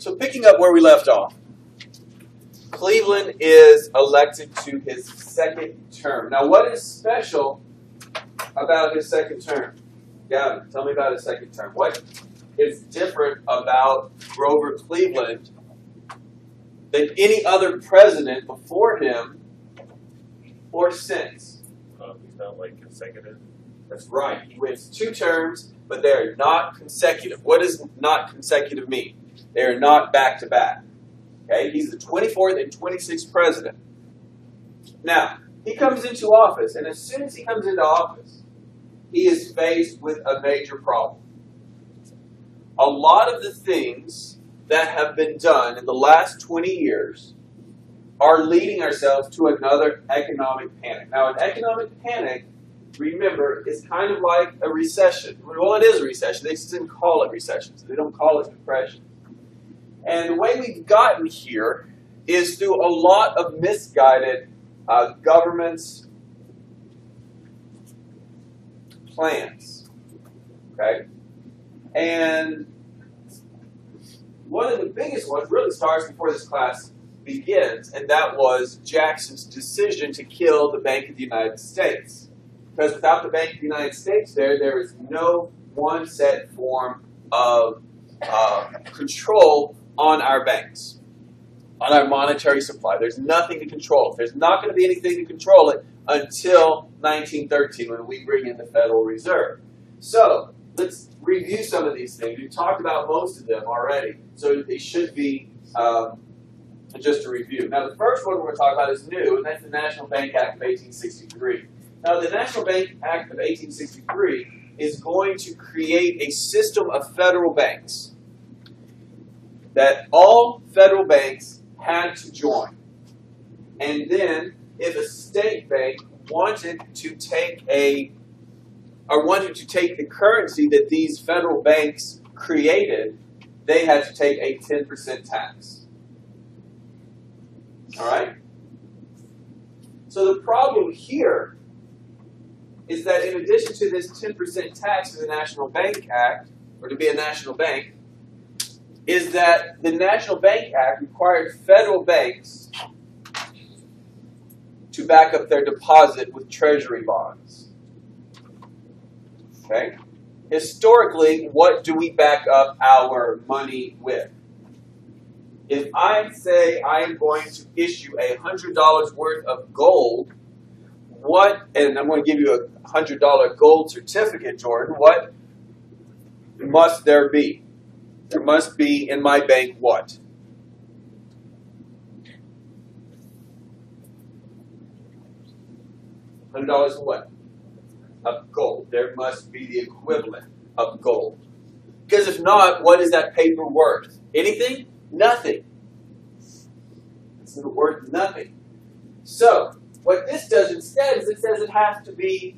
So picking up where we left off, Cleveland is elected to his second term. Now, what is special about his second term? Gavin, tell me about his second term. What is different about Grover Cleveland than any other president before him or since? He's not like consecutive. That's right. He wins 2 terms, but they are not consecutive. What does not consecutive mean? They are not back-to-back. Okay? He's the 24th and 26th president. Now, he comes into office, and as soon as he comes into office, he is faced with a major problem. A lot of the things that have been done in the last 20 years are leading ourselves to another economic panic. Now, an economic panic, remember, is kind of like a recession. Well, it is a recession. They just didn't call it recession. So they don't call it depression. And the way we've gotten here is through a lot of misguided government's plans. Okay? And one of the biggest ones really starts before this class begins, and that was Jackson's decision to kill the Bank of the United States. Because without the Bank of the United States there is no one set form of control on our banks, on our monetary supply. There's nothing to control it. There's not going to be anything to control it until 1913 when we bring in the Federal Reserve. So let's review some of these things. We've talked about most of them already, so they should be just a review. Now, the first one we're going to talk about is new, and that's the National Bank Act of 1863. Now, the National Bank Act of 1863 is going to create a system of federal banks that all federal banks had to join. And then, if a state bank wanted to take the currency that these federal banks created, they had to take a 10% tax. All right? So the problem here is that in addition to this 10% tax in the National Bank Act, or to be a national bank, is that the National Bank Act required federal banks to back up their deposit with treasury bonds. Okay? Historically, what do we back up our money with? If I say I am going to issue $100 worth of gold, and I'm going to give you a $100 gold certificate, Jordan, what must there be? There must be in my bank what? $100 of what? Of gold. There must be the equivalent of gold. Because if not, what is that paper worth? Anything? Nothing. It's worth nothing. So, what this does instead is it says it has to be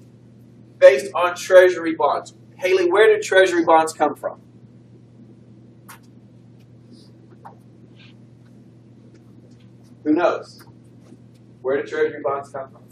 based on treasury bonds. Haley, where did treasury bonds come from? Who knows? Where did treasury bonds come from?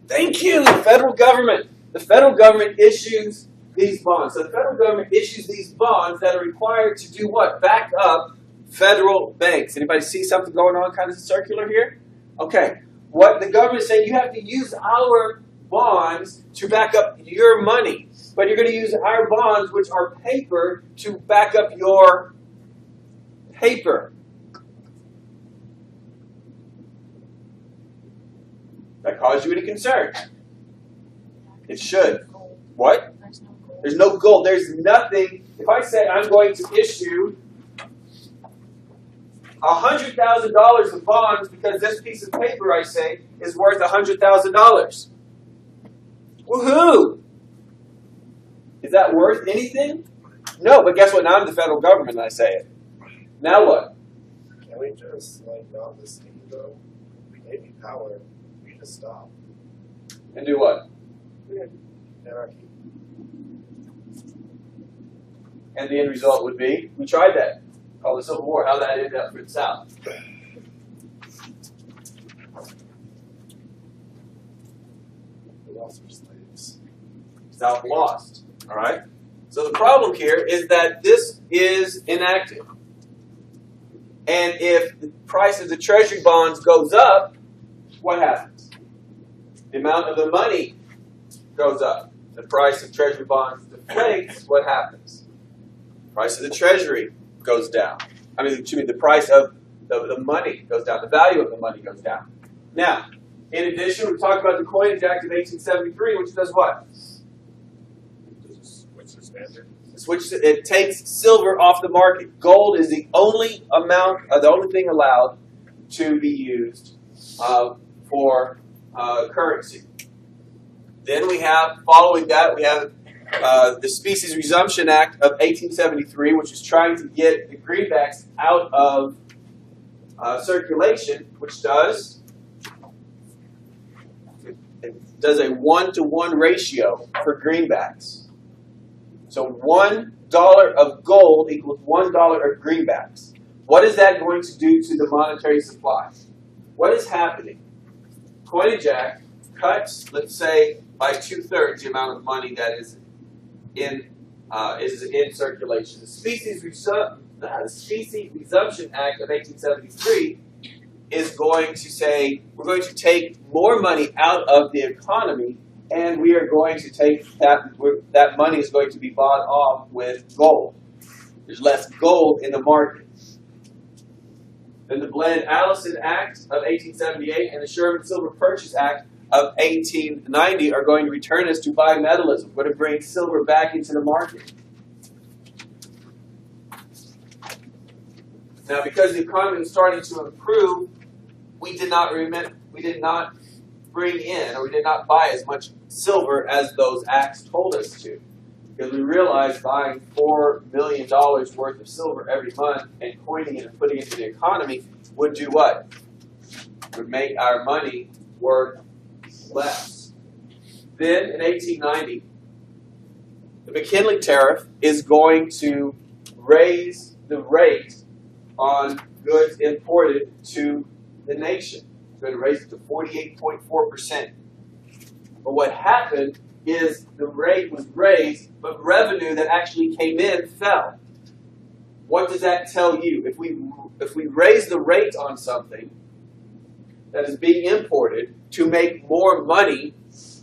Thank you, the federal government. The federal government issues these bonds. So the federal government issues these bonds that are required to do what? Back up federal banks. Anybody see something going on kind of circular here? Okay. What the government is saying, you have to use our bonds to back up your money. But you're going to use our bonds, which are paper, to back up your paper. That cause you any concern? It should. What? There's no gold. There's nothing. If I say I'm going to issue $100,000 of bonds because this piece of paper, I say, is worth $100,000. Woohoo! Is that worth anything? No, but guess what? Now I'm the federal government and I say it. Now what? Can we just, not the scheme, though? We gave you power. We just stop. And do what? Anarchy. And the end result would be, we tried that. Called the Civil War. How that ended up for the South. lost our slaves. South lost. All right. So the problem here is that this is inactive. And if the price of the treasury bonds goes up, what happens? The amount of the money goes up. The price of treasury bonds deflates, what happens? The price of the treasury goes down. The price of the money goes down. The value of the money goes down. Now, in addition, we talked about the Coinage Act of 1873, which does what? What's the standard? It takes silver off the market. Gold is the only thing allowed to be used for currency. Then we have, following that, we have the Species Resumption Act of 1873, which is trying to get the greenbacks out of circulation, which does a 1-to-1 ratio for greenbacks. So $1 of gold equals $1 of greenbacks. What is that going to do to the monetary supply? What is happening? Coinage Act cuts, let's say, by 2/3 the amount of money that is in circulation. The Species Resumption Act of 1873 is going to say we're going to take more money out of the economy, and we are going to take that money is going to be bought off with gold. There's less gold in the market. Then the Bland-Allison Act of 1878 and the Sherman Silver Purchase Act of 1890 are going to return us to bimetallism. We're going to bring silver back into the market. Now, because the economy was starting to improve, we did not bring in, or we did not buy as much silver as those acts told us to. Because we realized buying $4 million worth of silver every month and coining it and putting it into the economy would do what? Would make our money worth less. Then, in 1890, the McKinley Tariff is going to raise the rate on goods imported to the nation. It's going to raise it to 48.4%. But what happened is the rate was raised, but revenue that actually came in fell. What does that tell you? If we raise the rate on something that is being imported to make more money,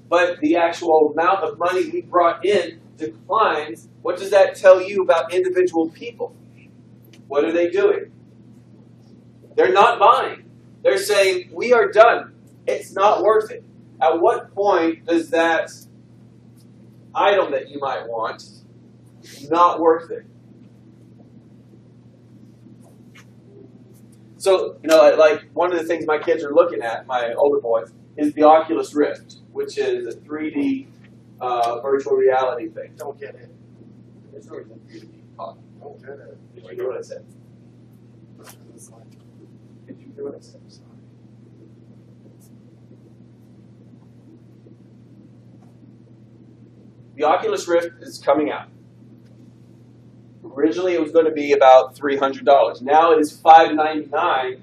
but the actual amount of money we brought in declines, what does that tell you about individual people? What are they doing? They're not buying. They're saying, we are done. It's not worth it. At what point does that item that you might want not worth it? So, like one of the things my kids are looking at, my older boys, is the Oculus Rift, which is a 3D virtual reality thing. Don't get it. It's really a 3D talk. Don't get it. Did you hear what I said? It's like, Did you hear what I said? sorry. The Oculus Rift is coming out. Originally, it was going to be about $300. Now it is $599,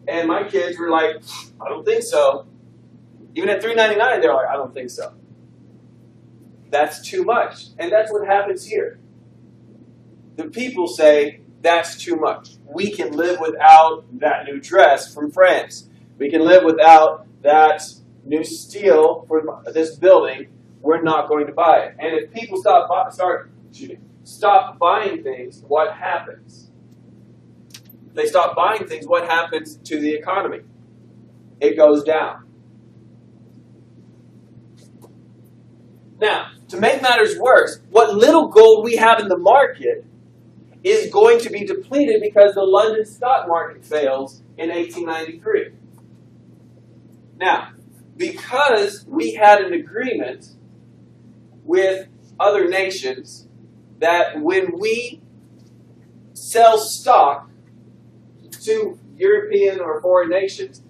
and my kids were like, "I don't think so." Even at $399, they're like, "I don't think so." That's too much, and that's what happens here. The people say that's too much. We can live without that new dress from France. We can live without that new steel for this building. We're not going to buy it. And if people stop buying things, what happens? If they stop buying things, what happens to the economy? It goes down. Now, to make matters worse, what little gold we have in the market is going to be depleted because the London stock market fails in 1893. Now, because we had an agreement with other nations that when we sell stock to European or foreign nations,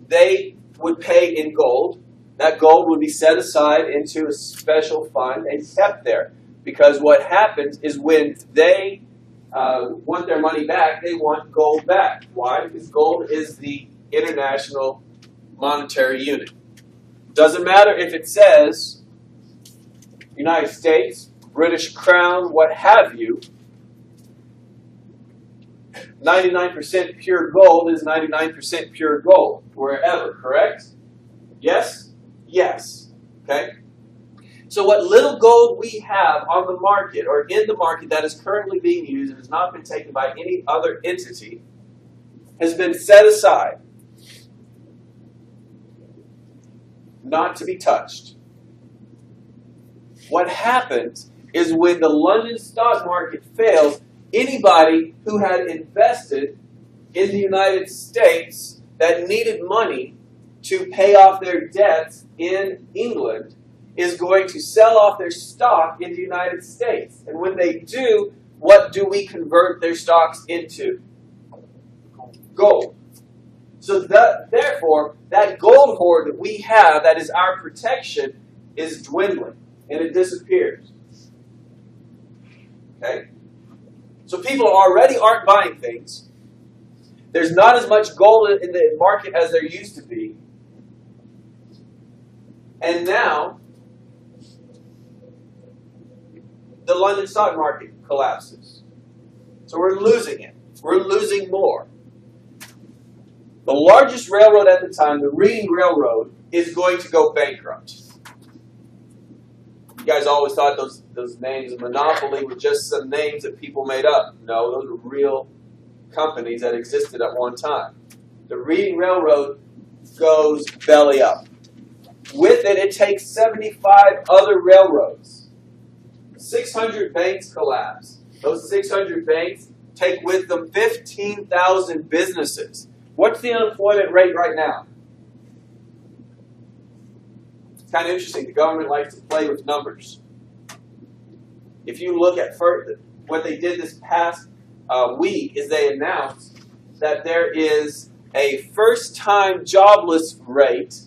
they would pay in gold. That gold would be set aside into a special fund and kept there. Because what happens is when they want their money back, they want gold back. Why? Because gold is the international monetary unit. Doesn't matter if it says United States, British Crown, what have you. 99% pure gold is 99% pure gold, wherever, correct? Yes? Yes. Okay? So what little gold we have on the market, or in the market that is currently being used and has not been taken by any other entity, has been set aside, not to be touched. What happens is when the London stock market fails, anybody who had invested in the United States that needed money to pay off their debts in England is going to sell off their stock in the United States. And when they do, what do we convert their stocks into? Gold. So therefore, that gold hoard that we have, that is our protection, is dwindling and it disappears. Okay? So people already aren't buying things. There's not as much gold in the market as there used to be. And now, the London stock market collapses. So we're losing it. We're losing more. The largest railroad at the time, the Reading Railroad, is going to go bankrupt. You guys always thought those names of Monopoly were just some names that people made up. No, those were real companies that existed at one time. The Reading Railroad goes belly up. With it, it takes 75 other railroads. 600 banks collapse. Those 600 banks take with them 15,000 businesses. What's the unemployment rate right now? It's kind of interesting. The government likes to play with numbers. If you look at what they did this past week, is they announced that there is a first-time jobless rate,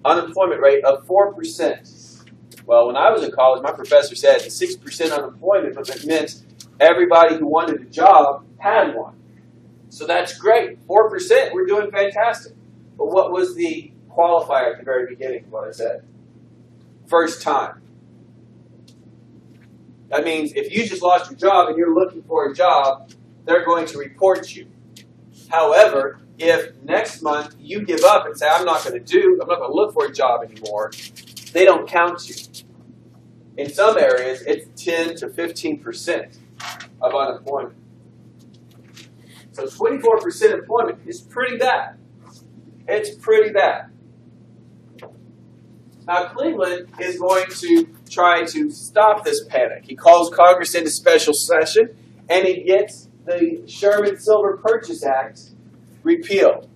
unemployment rate of 4%. Well, when I was in college, my professor said 6% unemployment, but it meant everybody who wanted a job had one. So that's great. 4%, we're doing fantastic. But what was the qualifier at the very beginning, what I said? First time. That means if you just lost your job and you're looking for a job, they're going to report you. However, if next month you give up and say, I'm not going to look for a job anymore, they don't count you. In some areas, it's 10 to 15% of unemployment. So 24% employment is pretty bad. It's pretty bad. Now Cleveland is going to try to stop this panic. He calls Congress into special session and he gets the Sherman Silver Purchase Act repealed.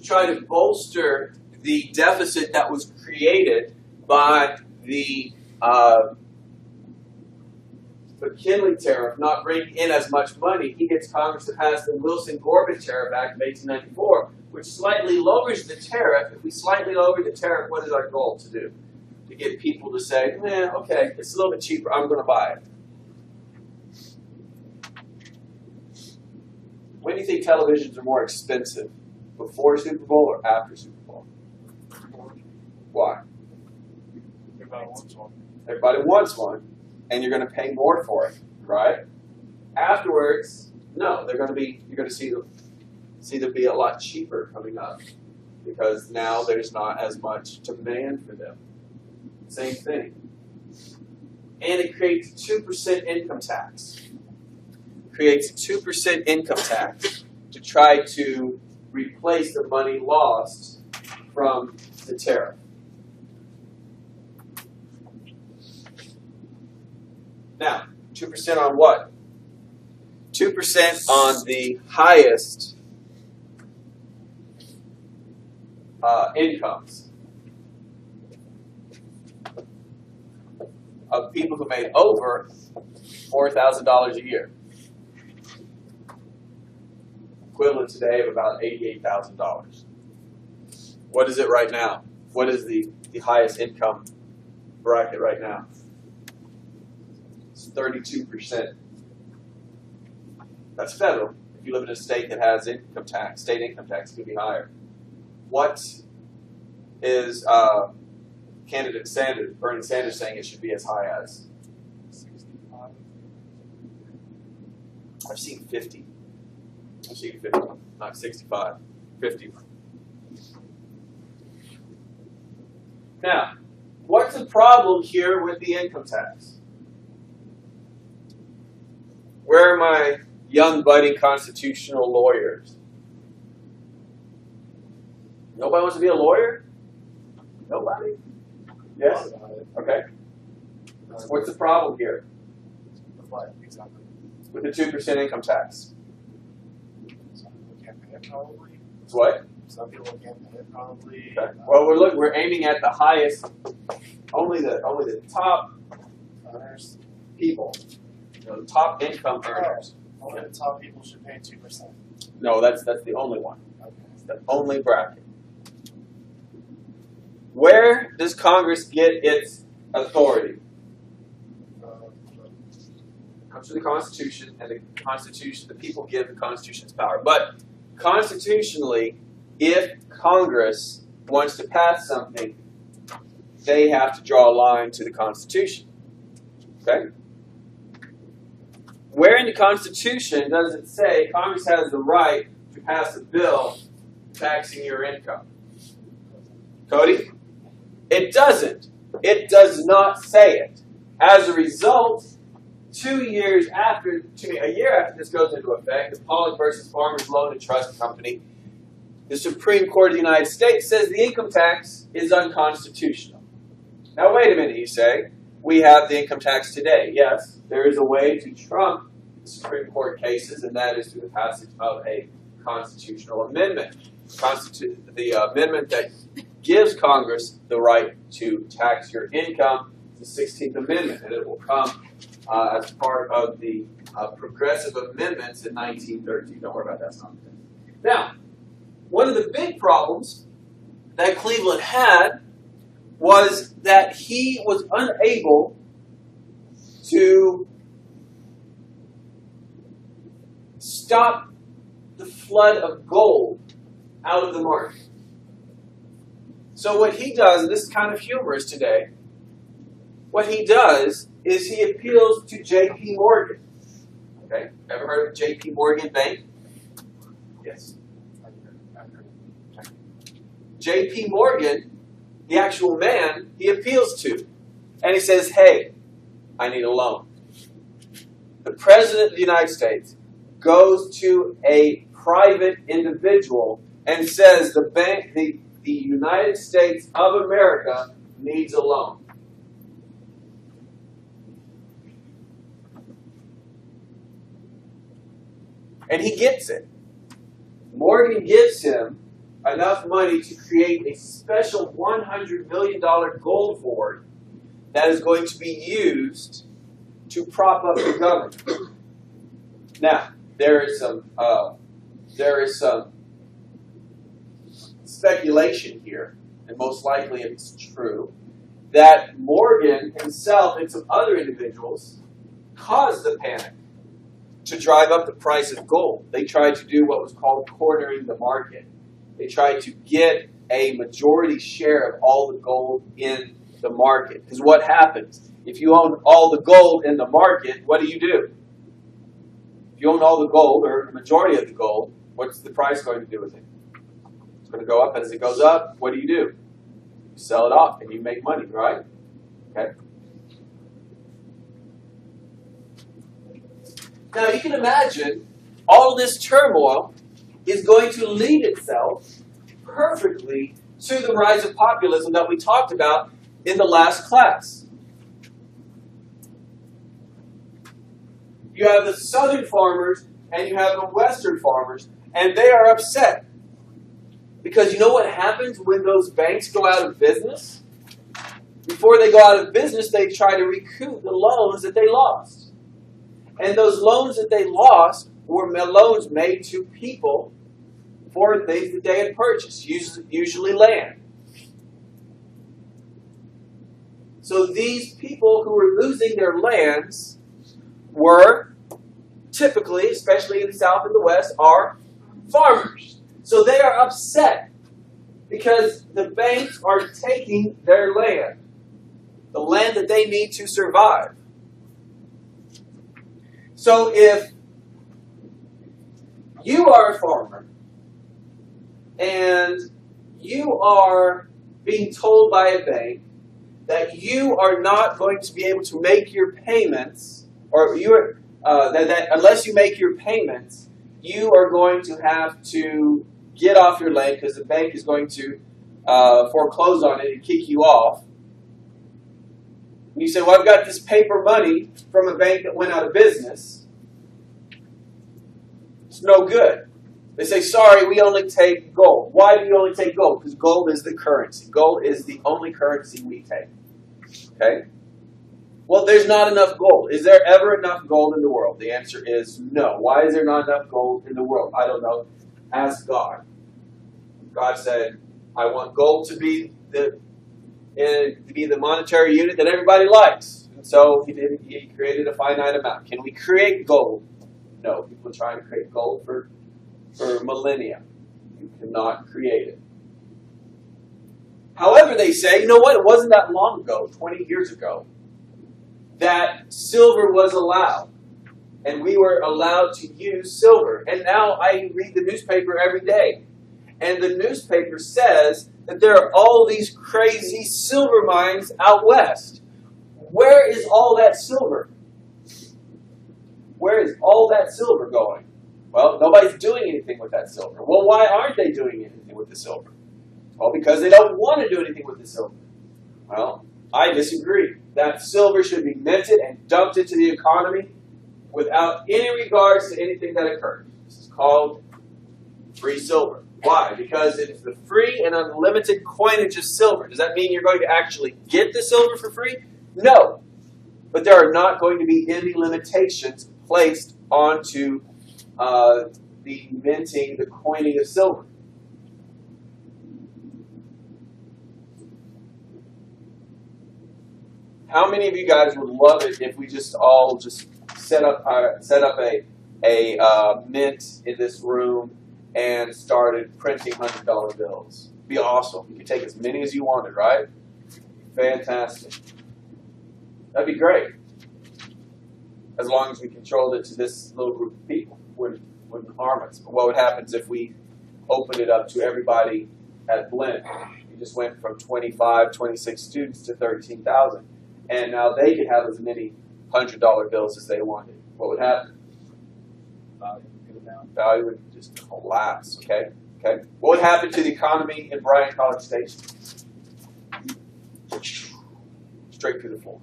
Try to bolster the deficit that was created by the McKinley tariff not bringing in as much money. He gets Congress to pass the Wilson-Corbett Tariff Act of 1894, which slightly lowers the tariff. If we slightly lower the tariff, what is our goal to do? To get people to say, okay, it's a little bit cheaper, I'm going to buy it. When do you think televisions are more expensive? Before Super Bowl or after Super Bowl? Why? Everybody wants one. Everybody wants one, and you're going to pay more for it, right? Afterwards, no, you're going to see them be a lot cheaper coming up because now there's not as much demand for them. Same thing. And it creates 2% income tax. Creates 2% income tax to try to replace the money lost from the tariff. Now, 2% on what? 2% on the highest incomes. of people who made over $4,000 a year. Equivalent today of about $88,000. What is it right now? What is the highest income bracket right now? It's 32%. That's federal. If you live in a state that has income tax, state income tax could be higher. What is candidate Sanders, Bernie Sanders, saying it should be as high as? 65. I've seen 50. I've seen 50, not 65. 50. Now, what's the problem here with the income tax? Where are my young budding constitutional lawyers? Nobody wants to be a lawyer? Nobody? Yes? Okay. What's the problem here What exactly? with the 2% income tax? Some people can't pay it probably. It's what? Some people can't pay it probably. Okay. Well, we're aiming at the highest, only the top Others, people, the top income earners. only the top people should pay 2%. No, that's the only one. Okay. It's the only bracket. Where does Congress get its authority? It comes from the Constitution, and the people give the Constitution its power. But constitutionally, if Congress wants to pass something, they have to draw a line to the Constitution. Okay? Where in the Constitution does it say Congress has the right to pass a bill taxing your income? Cody? It doesn't. It does not say it. As a result, a year after this goes into effect, the Pollock versus Farmers Loan and Trust Company, the Supreme Court of the United States says the income tax is unconstitutional. Now, wait a minute, you say. We have the income tax today. Yes, there is a way to trump the Supreme Court cases, and that is through the passage of a constitutional amendment. The amendment that gives Congress the right to tax your income, the 16th Amendment, and it will come as part of the Progressive Amendments in 1913. Don't worry about that. That's not the thing. Now, one of the big problems that Cleveland had was that he was unable to stop the flood of gold out of the market. So what he does, and this is kind of humorous today, what he does is he appeals to J.P. Morgan. Okay, ever heard of J.P. Morgan Bank? Yes. J.P. Morgan, the actual man, he appeals to. And he says, hey, I need a loan. The President of the United States goes to a private individual and says the United States of America needs a loan. And he gets it. Morgan gives him enough money to create a special $100 million gold forward that is going to be used to prop up the government. Now, there is some speculation here, and most likely it's true, that Morgan himself and some other individuals caused the panic to drive up the price of gold. They tried to do what was called cornering the market. They tried to get a majority share of all the gold in the market. Because what happens? If you own all the gold in the market, what do? If you own all the gold, or the majority of the gold, what's the price going to do with it? It's going to go up. As it goes up, what do? You sell it off and you make money, right? Okay. Now you can imagine all this turmoil is going to lead itself perfectly to the rise of populism that we talked about in the last class. You have the southern farmers and you have the western farmers, and they are upset. Because you know what happens when those banks go out of business? before they go out of business, they try to recoup the loans that they lost. And those loans that they lost were loans made to people for things that they had purchased, usually land. So these people who were losing their lands were typically, especially in the South and the West, are farmers. So they are upset because the banks are taking their land, the land that they need to survive. So if you are a farmer and you are being told by a bank that you are not going to be able to make your payments, or that unless you make your payments, you are going to have to get off your land because the bank is going to foreclose on it and kick you off. And you say, well, I've got this paper money from a bank that went out of business. It's no good. They say, sorry, we only take gold. Why do you only take gold? Because gold is the currency. Gold is the only currency we take. Okay? Well, there's not enough gold. Is there ever enough gold in the world? The answer is no. Why is there not enough gold in the world? I don't know. Ask God. God said, I want gold to be the monetary unit that everybody likes. And so he created a finite amount. Can we create gold? No. People are trying to create gold for millennia. You cannot create it. However, they say, you know what? It wasn't that long ago, 20 years ago, that silver was allowed. And we were allowed to use silver. And now I read the newspaper every day. And the newspaper says that there are all these crazy silver mines out west. Where is all that silver? Where is all that silver going? Well, nobody's doing anything with that silver. Well, why aren't they doing anything with the silver? Well, because they don't want to do anything with the silver. Well, I disagree. That silver should be minted and dumped into the economy without any regards to anything that occurs. This is called free silver. Why? Because it is the free and unlimited coinage of silver. Does that mean you're going to actually get the silver for free? No. But there are not going to be any limitations placed onto the minting, the coining of silver. How many of you guys would love it if we just all just set up a mint in this room and started printing $100 bills? It'd be awesome. You could take as many as you wanted, right? Fantastic. That'd be great. As long as we controlled it to this little group of people, wouldn't harm us. But what would happen if we opened it up to everybody at Blinn? We just went from 26 students to 13,000. And now they could have as many $100 bills as they wanted. What would happen? Value would go down. Value would just collapse. Okay. What would happen to the economy in Bryan College Station? Straight through the floor.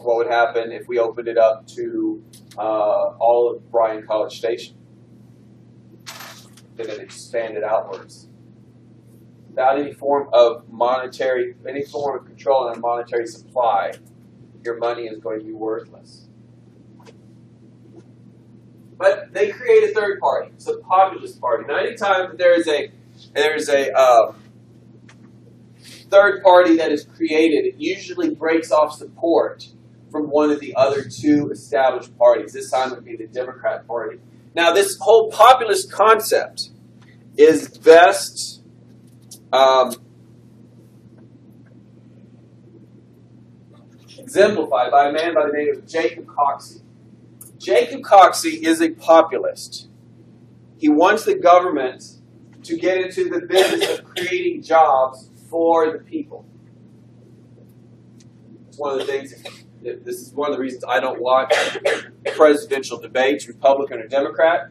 What would happen if we opened it up to all of Bryan College Station? Then it expanded outwards. Without any form of control on a monetary supply, your money is going to be worthless. But they create a third party. It's a populist party. Now, anytime that there is a third party that is created, it usually breaks off support from one of the other two established parties. This time it would be the Democrat Party. Now, this whole populist concept is best exemplified by a man by the name of Jacob Coxey. Jacob Coxey is a populist. He wants the government to get into the business of creating jobs for the people. It's one of the things, this is one of the reasons I don't watch presidential debates, Republican or Democrat,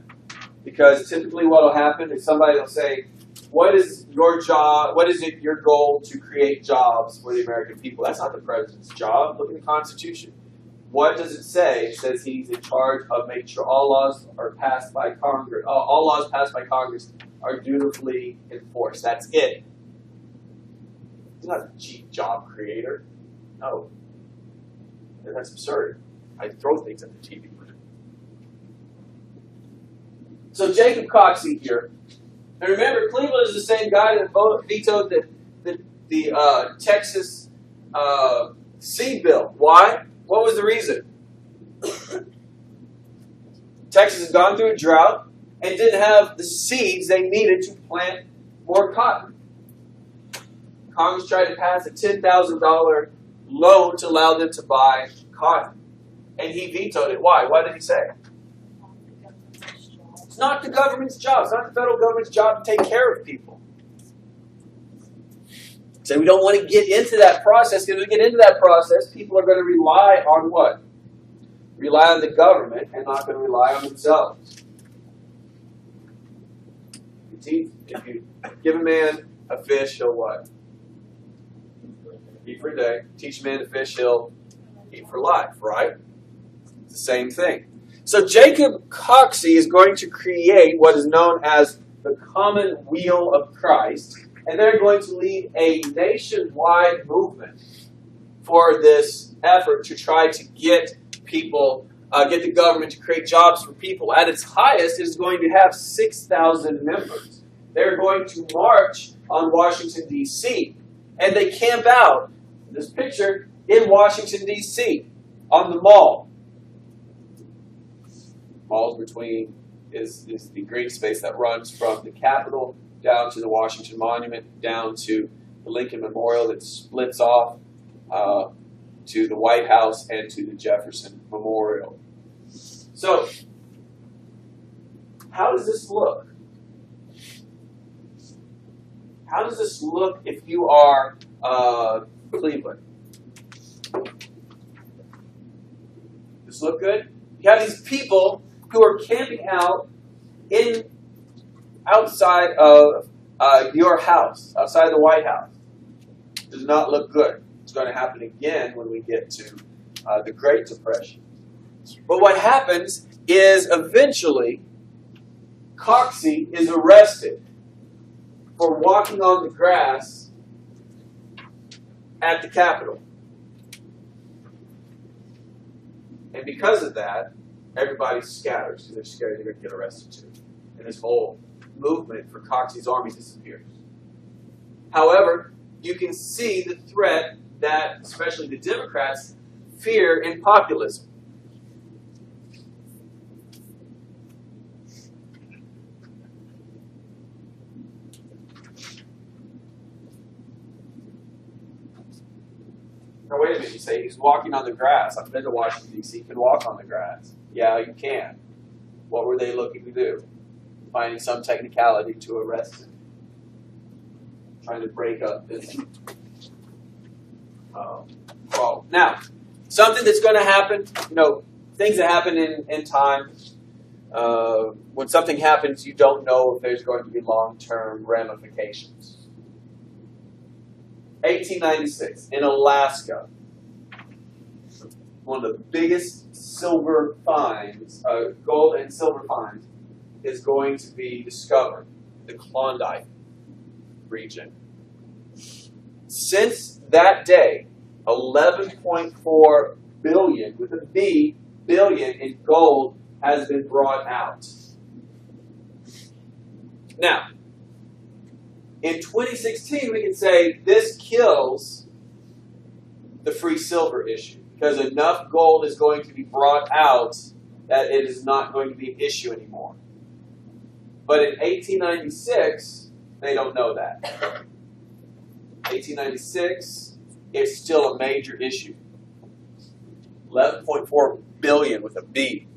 because typically what will happen is somebody will say, what is your job? What is it your goal to create jobs for the American people? That's not the president's job. Look at the Constitution. What does it say? It says he's in charge of making sure all laws are passed by Congress. All laws passed by Congress are dutifully enforced. That's it. He's not the chief job creator. No. That's absurd. I throw things at the TV. So Jacob Coxey here. And remember, Cleveland is the same guy that vetoed the Texas seed bill. Why? What was the reason? Texas has gone through a drought and didn't have the seeds they needed to plant more cotton. Congress tried to pass a $10,000 loan to allow them to buy cotton. And he vetoed it. Why? What did he say? It's not the government's job. It's not the federal government's job to take care of people. So we don't want to get into that process. Because if we get into that process, people are going to rely on what? Rely on the government and not going to rely on themselves. If you give a man a fish, he'll what? Eat for a day. Teach a man to fish, he'll eat for life, right? It's the same thing. So Jacob Coxey is going to create what is known as the Commonweal of Christ, and they're going to lead a nationwide movement for this effort to try to get people, get the government to create jobs for people. At its highest, it is going to have 6,000 members. They're going to march on Washington, D.C., and they camp out, in this picture, in Washington, D.C., on the mall. Malls between is the green space that runs from the Capitol down to the Washington Monument, down to the Lincoln Memorial that splits off to the White House and to the Jefferson Memorial. So, how does this look? How does this look if you are Cleveland? Does this look good? You have these people who are camping out outside of your house, outside the White House. Does not look good. It's going to happen again when we get to the Great Depression. But what happens is eventually Coxey is arrested for walking on the grass at the Capitol. And because of that, everybody scatters because they're scared they're going to get arrested too. And this whole movement for Coxey's army disappears. However, you can see the threat that especially the Democrats fear in populism. Now wait a minute, you say he's walking on the grass. I've been to Washington, D.C. You can walk on the grass. Yeah, you can. What were they looking to do? Finding some technicality to arrest him. Trying to break up this problem. Now, something that's going to happen, things that happen in time. When something happens, you don't know if there's going to be long-term ramifications. 1896, in Alaska, one of the biggest silver finds, gold and silver finds, is going to be discovered, the Klondike region. Since that day, 11.4 billion, with a B, billion in gold has been brought out. Now, in 2016, we can say this kills the free silver issue because enough gold is going to be brought out that it is not going to be an issue anymore. But in 1896, they don't know that. 1896, it's still a major issue. 11.4 billion with a B.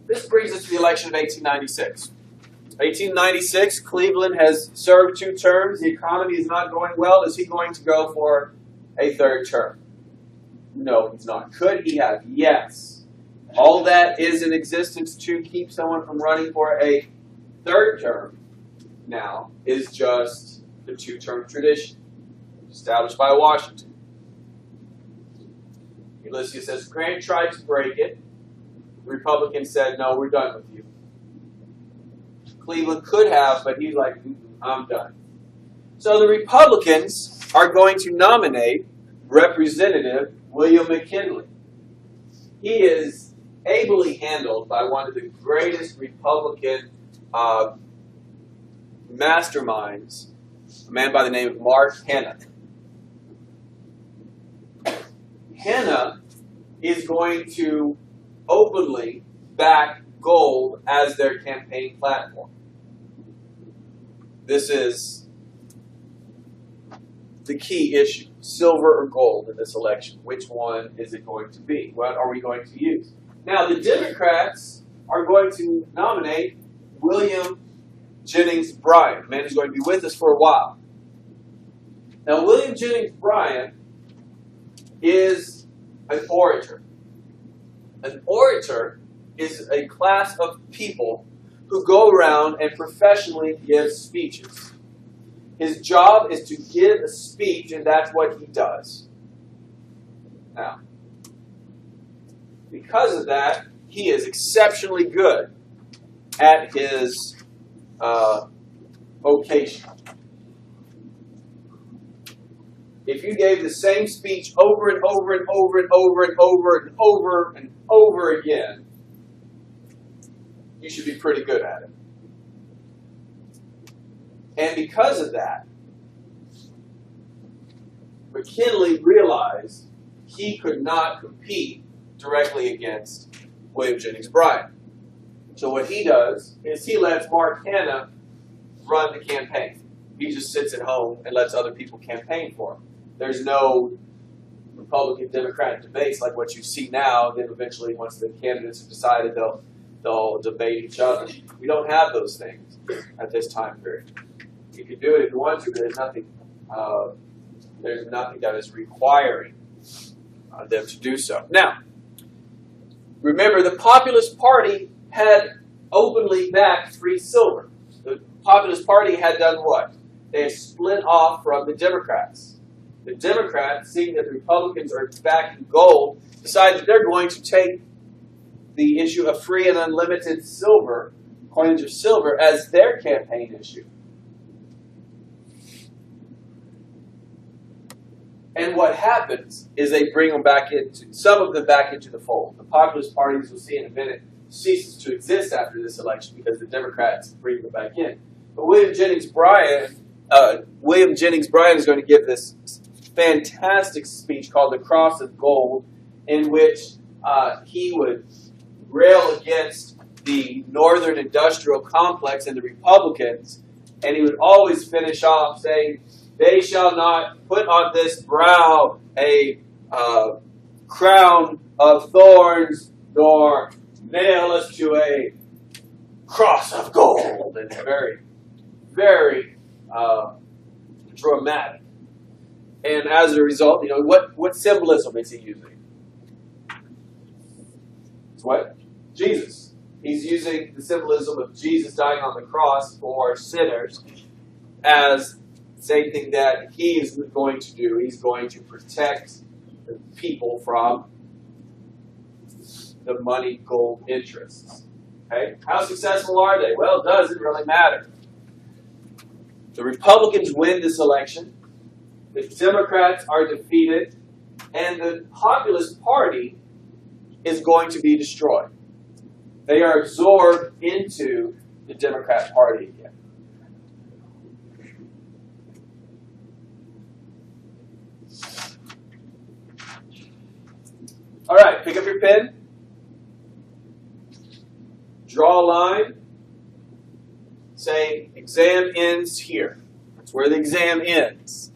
This brings us to the election of 1896. 1896, Cleveland has served 2 terms. The economy is not going well. Is he going to go for a 3rd term? No, he's not. Could he have? Yes. All that is in existence to keep someone from running for a 3rd term now is just the 2-term tradition established by Washington. Ulysses says, Grant tried to break it. The Republicans said, no, we're done with you. Cleveland could have, but he's like, I'm done. So the Republicans are going to nominate Representative William McKinley. He is ably handled by one of the greatest Republican masterminds, a man by the name of Mark Hanna. Hanna is going to openly back gold as their campaign platform. This is the key issue, silver or gold in this election. Which one is it going to be? What are we going to use? Now, the Democrats are going to nominate William Jennings Bryan, a man who's going to be with us for a while. Now, William Jennings Bryan is an orator. An orator is a class of people who go around and professionally give speeches. His job is to give a speech, and that's what he does. Now, because of that, he is exceptionally good at his vocation. If you gave the same speech over and over and over and over and over and over and over again, you should be pretty good at it. And because of that, McKinley realized he could not compete directly against William Jennings Bryan. So what he does is he lets Mark Hanna run the campaign. He just sits at home and lets other people campaign for him. There's no Republican-Democratic debates like what you see now. Then eventually, once the candidates have decided, they'll debate each other. We don't have those things at this time period. You can do it if you want to, but there's nothing that is requiring them to do so. Now, remember, the Populist Party had openly backed free silver. The Populist Party had done what? They had split off from the Democrats. The Democrats, seeing that the Republicans are backing gold, decided that they're going to take the issue of free and unlimited silver, coinage of silver, as their campaign issue. And what happens is they bring them back into, some of them back into the fold. The Populist parties, we'll see in a minute, ceases to exist after this election because the Democrats bring them back in. But William Jennings Bryan is going to give this fantastic speech called The Cross of Gold, in which he would rail against the Northern Industrial Complex and the Republicans, and he would always finish off saying, "They shall not put on this brow a crown of thorns, nor nail us to a cross of gold." And very, very dramatic. And as a result, you know, what symbolism is he using? It's what? Jesus. He's using the symbolism of Jesus dying on the cross for sinners as the same thing that he is going to do. He's going to protect the people from the money, gold interests. Okay? How successful are they? Well, it doesn't really matter. The Republicans win this election. The Democrats are defeated. And the Populist Party is going to be destroyed. They are absorbed into the Democrat Party again. All right, pick up your pen. Draw a line. Say, exam ends here. That's where the exam ends.